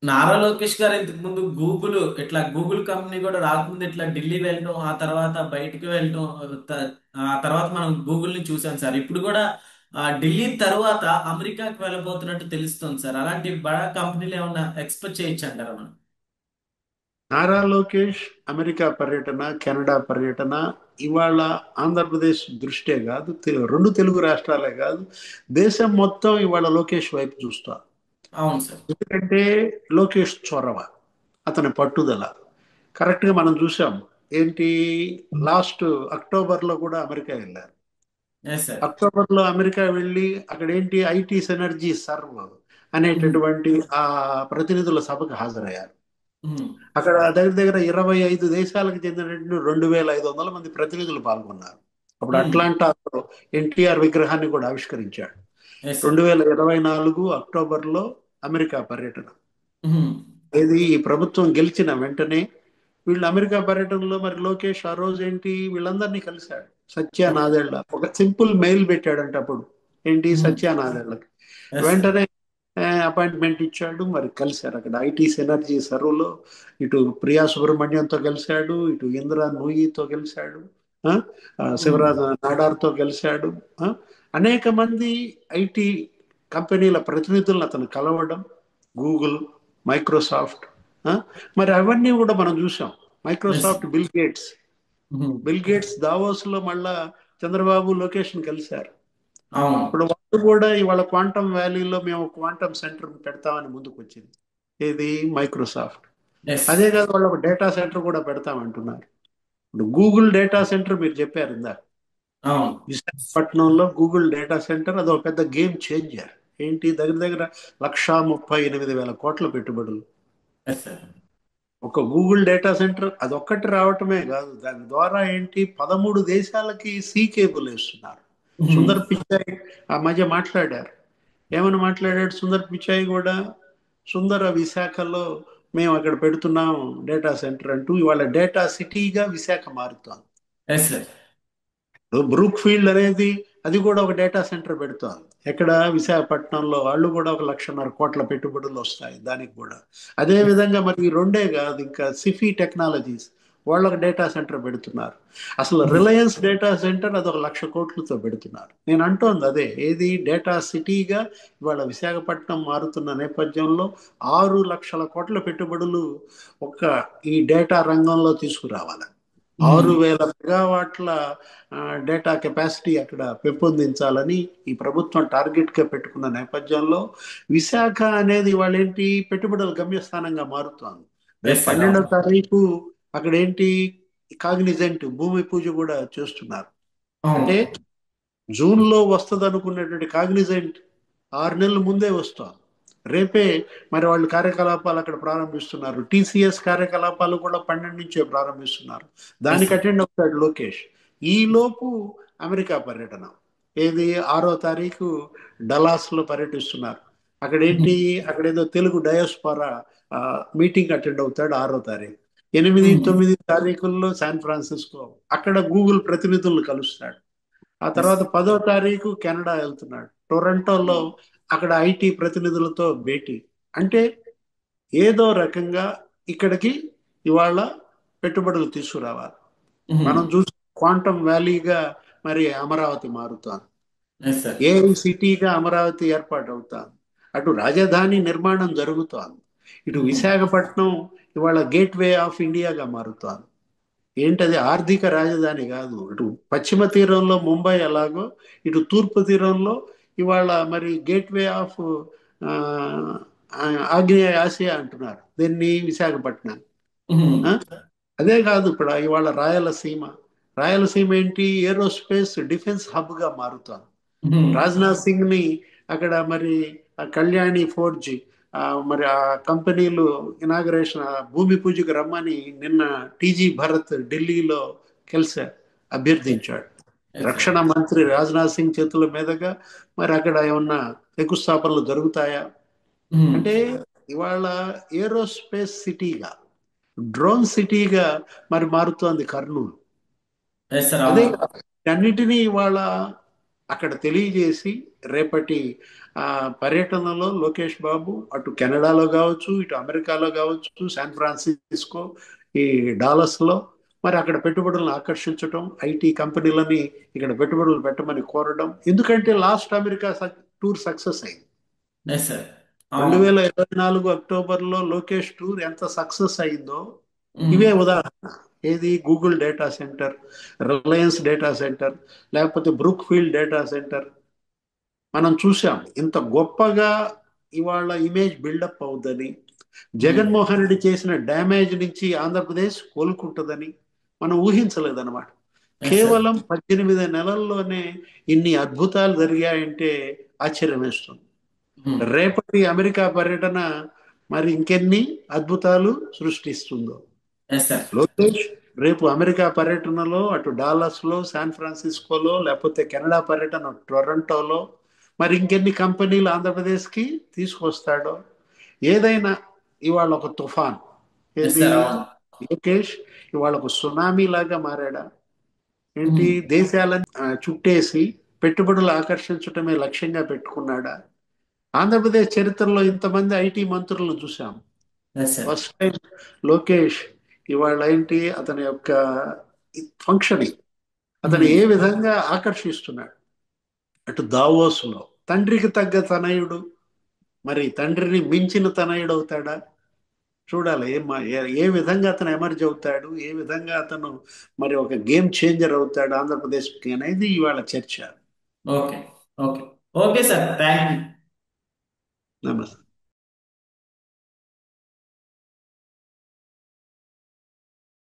నారా లోకేష్ గారు ఇంతకు ముందు గూగుల్ కంపెనీ కూడా రాకముందు ఇట్లా ఢిల్లీ వెళ్ళటం, ఆ తర్వాత బయటికి వెళ్ళటం, త- ఆ తర్వాత మనం గూగుల్ ని చూసాం సార్. ఇప్పుడు కూడా ఢిల్లీ తర్వాత అమెరికాకి వెళ్ళబోతున్నట్టు తెలుస్తుంది సార్. అలాంటి బడా కంపెనీలు ఏమన్నా ఎక్స్పెక్ట్ చేయొచ్చు అంటారా మనం? నారా లోకేష్ అమెరికా పర్యటన, కెనడా పర్యటన ఇవాళ ఆంధ్రప్రదేశ్ దృష్టే కాదు, రెండు తెలుగు రాష్ట్రాలే కాదు, దేశం మొత్తం ఇవాళ లోకేష్ వైపు చూస్తా. అవును సార్. ఎందుకంటే లోకేష్ చొరవ, అతని పట్టుదల కరెక్ట్గా మనం చూసాం. ఏంటి, లాస్ట్ అక్టోబర్లో కూడా అమెరికా వెళ్ళారు. Yes sir. అక్టోబర్లో అమెరికా వెళ్ళి అక్కడ ఏంటి ఐటీ సెనర్జీ సర్వ్ అనేటటువంటి ఆ ప్రతినిధుల సభకు హాజరయ్యారు. అక్కడ దగ్గర దగ్గర 25 దేశాలకు చెందినటువంటి 2500 మంది ప్రతినిధులు పాల్గొన్నారు. అప్పుడు అట్లాంటాలో ఎన్టీఆర్ విగ్రహాన్ని కూడా ఆవిష్కరించాడు. Yes sir. 2024 అక్టోబర్లో అమెరికా పర్యటన. ఇది ఈ ప్రభుత్వం గెలిచిన వెంటనే వీళ్ళు అమెరికా పర్యటనలో మరి లోకేష్ ఆ రోజు ఏంటి వీళ్ళందరినీ కలిశాడు. సత్య నాదెళ్ల ఒక సింపుల్ మెయిల్ పెట్టాడంట అప్పుడు. ఏంటి, సత్య నాదెళ్లకి ఎస్ సార్. వెంటనే అపాయింట్మెంట్ ఇచ్చాడు. మరి కలిశారు అక్కడ ఐటీ ఎనర్జీ సర్వ్లో. ఇటు ప్రియా సుబ్రహ్మణ్యంతో కలిశాడు, ఇటు ఇందిరా నూయితో కలిశాడు, ఆ, శివరాజ్ నాడార్తో కలిశాడు. ఆ, అనేక మంది ఐటీ కంపెనీల ప్రతినిధులను అతను కలవడం, గూగుల్, మైక్రోసాఫ్ట్, ఆ, మరి అవన్నీ కూడా మనం చూసాం. Yes. Microsoft Bill Gates Davos లో మళ్ళా చంద్రబాబు లొకేషన్ కలిశారు. అవును. ఇప్పుడు వాళ్ళు కూడా ఇవాళ క్వాంటమ్ వ్యాలీలో మేము క్వాంటమ్ సెంటర్ పెడతామని ముందుకు వచ్చింది. ఏది, మైక్రోసాఫ్ట్. ఎస్. అదే కాదు, వాళ్ళు ఒక డేటా సెంటర్ కూడా పెడతామంటున్నారు. ఇప్పుడు గూగుల్ డేటా సెంటర్ మీరు చెప్పారు ఇందా, అవును. విశాఖపట్నంలో గూగుల్ డేటా సెంటర్ అది ఒక పెద్ద గేమ్ చేంజర్. ఏంటి, దగ్గర దగ్గర 138,000 కోట్ల పెట్టుబడులు. Yes sir. ఒక గూగుల్ డేటా సెంటర్ అదొక్కటి రావటమే కాదు, దాని ద్వారా ఏంటి 13 దేశాలకి సీ కేబుల్ వేస్తున్నారు. సుందర్ పిచాయ్ ఆ మధ్య మాట్లాడారు. ఏమని మాట్లాడాడు సుందర్ పిచాయ్ కూడా? సుందర విశాఖలో మేము అక్కడ పెడుతున్నాం డేటా సెంటర్ అంటూ ఇవాళ డేటా సిటీగా విశాఖ మారుతోంది. Yes sir. బ్రూక్ ఫీల్డ్ అనేది అది కూడా ఒక డేటా సెంటర్ పెడుతోంది. ఎక్కడ, విశాఖపట్నంలో. వాళ్ళు కూడా ఒక 1,50,000 కోట్ల పెట్టుబడులు వస్తాయి దానికి కూడా. అదే విధంగా మరి ఈ రెండే కాదు, ఇంకా సిఫీ టెక్నాలజీస్ వాళ్ళు ఒక డేటా సెంటర్ పెడుతున్నారు. అసలు రిలయన్స్ డేటా సెంటర్ అది ఒక 1,00,000 కోట్లతో పెడుతున్నారు. నేను అంటోంది అదే, ఏది, డేటా సిటీగా ఇవాళ విశాఖపట్నం మారుతున్న నేపథ్యంలో 6 లక్షల కోట్ల పెట్టుబడులు ఒక్క ఈ డేటా రంగంలో తీసుకురావాలి. 6,000 మెగావాట్ల డేటా కెపాసిటీ అక్కడ పెంపొందించాలని ఈ ప్రభుత్వం టార్గెట్గా పెట్టుకున్న నేపథ్యంలో విశాఖ అనేది వాళ్ళ ఏంటి పెట్టుబడుల గమ్యస్థానంగా మారుతోంది. రేపు ఎస్ సార్. 12వ అవును. తారీఖు అక్కడ ఏంటి, కాగ్నిజెంట్ భూమి పూజ కూడా చేస్తున్నారు. అవును. అంటే జూన్లో వస్తుంది అనుకున్నటువంటి కాగ్నిజెంట్ 6 నెలల ముందే వస్తుంది. రేపే మరి వాళ్ళు కార్యకలాపాలు అక్కడ ప్రారంభిస్తున్నారు. టీసీఎస్ కార్యకలాపాలు కూడా 12 నుంచే ప్రారంభిస్తున్నారు. ఎస్ దానికి సార్. అటెండ్ అవుతాడు లోకేష్. ఈ లోపు అమెరికా పర్యటన. ఏది, 6వ తారీఖు డలాస్లో పర్యటిస్తున్నారు. అక్కడేంటి, అక్కడేదో తెలుగు డయాస్పోరా మీటింగ్ అటెండ్ అవుతాడు 6వ తారీఖు. 8, 9 తారీఖుల్లో శాన్ ఫ్రాన్సిస్కో, అక్కడ గూగుల్ ప్రతినిధులను కలుస్తాడు. ఆ ఎస్. తర్వాత 10వ తారీఖు కెనడా వెళ్తున్నాడు, టొరంటోలో అక్కడ ఐటీ ప్రతినిధులతో భేటీ. అంటే ఏదో రకంగా ఇక్కడికి ఇవాళ పెట్టుబడులు తీసుకురావాలి. మనం చూసి క్వాంటమ్ వ్యాలీగా మరి అమరావతి మారుతోంది. Yes sir. ఏఐ సిటీగా అమరావతి ఏర్పాటు అవుతాం. అటు రాజధాని నిర్మాణం జరుగుతోంది. ఇటు విశాఖపట్నం ఇవాళ గేట్వే ఆఫ్ ఇండియాగా మారుతోంది. ఏంటది, ఆర్థిక రాజధాని కాదు. ఇటు పశ్చిమ తీరంలో ముంబై ఎలాగో, ఇటు తూర్పు తీరంలో ఇవాళ మరి గేట్వే ఆఫ్ ఆ, ఆగ్నేయ ఆసియా అంటున్నారు దీన్ని, విశాఖపట్నం. ఆ? అదే కాదు, ఇప్పుడు ఇవాళ రాయలసీమ ఏంటి, ఏరోస్పేస్ డిఫెన్స్ హబ్గా మారుతోంది. రాజ్నాథ్ సింగ్ ని అక్కడ మరి ఆ కళ్యాణి ఫోర్జీ మరి ఆ కంపెనీలు ఇనాగరేషన్ భూమి పూజకు రమ్మని నిన్న టీజీ భరత్ ఢిల్లీలో కలిశారు, అభ్యర్థించాడు. Yes sir. రక్షణ మంత్రి రాజ్నాథ్ సింగ్ చేతుల మీదుగా మరి అక్కడ ఏమన్నా శంకుస్థాపనలు జరుగుతాయా? అంటే ఇవాళ ఏరోస్పేస్ సిటీగా, డ్రోన్ సిటీగా మరి మారుతోంది కర్నూలు. Yes sir. అదే అవును. కాదు, అన్నిటినీ ఇవాళ అక్కడ తెలియజేసి రేపటి ఆ, పర్యటనలో లోకేష్ బాబు అటు కెనడాలో కావచ్చు, ఇటు అమెరికాలో కావచ్చు, శాన్ ఫ్రాన్సిస్కో, ఈ డాలస్లో మరి అక్కడ పెట్టుబడులను ఆకర్షించడం, ఐటీ కంపెనీలని ఇక్కడ పెట్టుబడులు పెట్టమని కోరడం. ఎందుకంటే లాస్ట్ అమెరికా టూర్ సక్సెస్ అయింది. Yes sir. రెండు అవును. వేల ఇరవై నాలుగు అక్టోబర్లో లోకేష్ టూర్ ఎంత సక్సెస్ అయిందో ఉమ్. ఇవే ఉదాహరణ. ఏది Google data centre, Reliance data centre, లేకపోతే బ్రూక్ ఫీల్డ్ డేటా సెంటర్. మనం చూసాం ఇంత గొప్పగా ఇవాళ ఇమేజ్ బిల్డప్ అవుద్దని, ఉమ్. జగన్మోహన్ రెడ్డి చేసిన డ్యామేజ్ నుంచి ఆంధ్రప్రదేశ్ కోలుకుంటుందని మనం ఊహించలేదన్నమాట. Yes sir. కేవలం 18 నెలల్లోనే ఇన్ని అద్భుతాలు జరిగాయంటే ఆశ్చర్యం వేస్తుంది. ఉమ్. రేపటి అమెరికా పర్యటన మరి ఇంకెన్ని అద్భుతాలు సృష్టిస్తుందో. Yes sir. లోకేష్ రేపు అమెరికా పర్యటనలో అటు డాలస్లో, శాన్ ఫ్రాన్సిస్కోలో, లేకపోతే కెనడా పర్యటన టొరంటోలో మరి ఇంకెన్ని కంపెనీలు ఆంధ్రప్రదేశ్కి తీసుకొస్తాడో. ఏదైనా ఇవాళ ఒక తుఫాన్, ఎస్ ఏది సార్. అవును. లోకేష్ ఇవాళ ఒక సునామీ లాగా మారాడా? ఏంటి ఉమ్. దేశాలను చుట్టేసి పెట్టుబడులు ఆకర్షించటమే లక్ష్యంగా పెట్టుకున్నాడా? ఆంధ్రప్రదేశ్ చరిత్రలో ఇంతమంది ఐటీ మంత్రులను చూసాం. Yes sir. First time Lokesh ఇవాళ ఏంటి అతని యొక్క ఫంక్షనింగ్, అతను ఉమ్. ఏ విధంగా ఆకర్షిస్తున్నాడు. అటు దావోస్లో తండ్రికి తగ్గ తనయుడు, మరి తండ్రిని మించిన తనయుడు అవుతాడా? చూడాలి ఏ విధంగా అతను ఎమర్జ్ అవుతాడు, ఏ విధంగా అతను మరి ఒక గేమ్ చేంజర్ అవుతాడు ఆంధ్రప్రదేశ్కి అనేది ఇవాళ చర్చ. Okay. Okay. Okay sir. Thank you. నమస్తే.